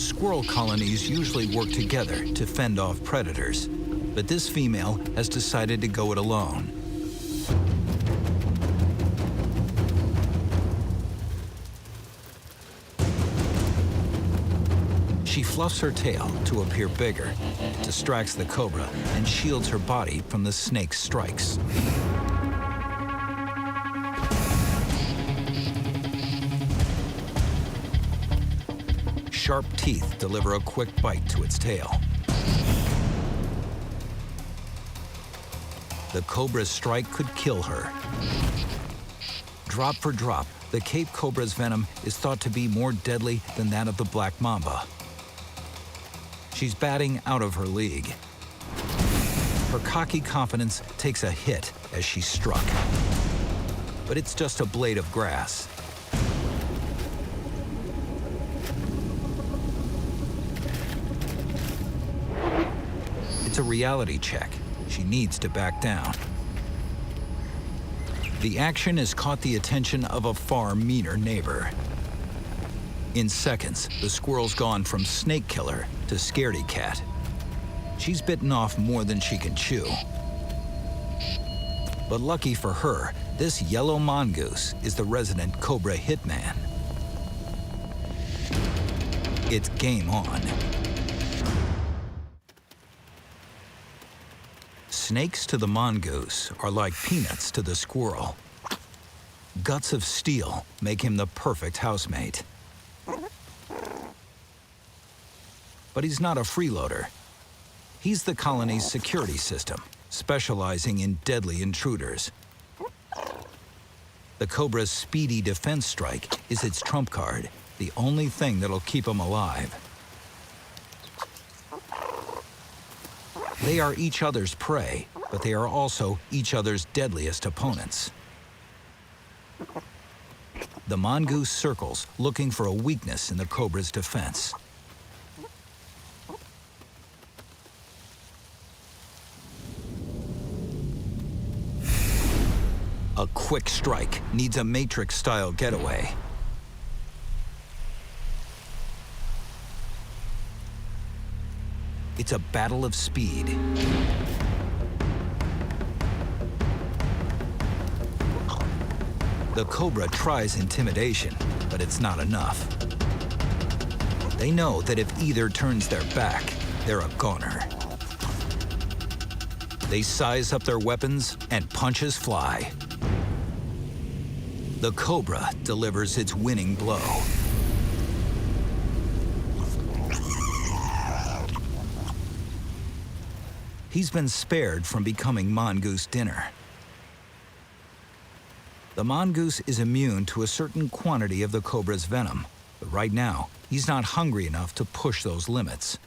Squirrel colonies usually work together to fend off predators, but this female has decided to go it alone. She fluffs her tail to appear bigger, distracts the cobra, and shields her body from the snake's strikes. Sharp teeth deliver a quick bite to its tail. The cobra's strike could kill her. Drop for drop, the Cape cobra's venom is thought to be more deadly than that of the black mamba. She's batting out of her league. Her cocky confidence takes a hit as she's struck. But it's just a blade of grass. It's a reality check. She needs to back down. The action has caught the attention of a far meaner neighbor. In seconds, the squirrel's gone from snake killer to scaredy cat. She's bitten off more than she can chew. But lucky for her, this yellow mongoose is the resident cobra hitman. It's game on. Snakes to the mongoose are like peanuts to the squirrel. Guts of steel make him the perfect housemate. But he's not a freeloader. He's the colony's security system, specializing in deadly intruders. The cobra's speedy defense strike is its trump card, the only thing that'll keep him alive. They are each other's prey, but they are also each other's deadliest opponents. The mongoose circles, looking for a weakness in the cobra's defense. A quick strike needs a Matrix-style getaway. It's a battle of speed. The cobra tries intimidation, but it's not enough. They know that if either turns their back, they're a goner. They size up their weapons and punches fly. The cobra delivers its winning blow. He's been spared from becoming mongoose dinner. The mongoose is immune to a certain quantity of the cobra's venom, but right now, he's not hungry enough to push those limits.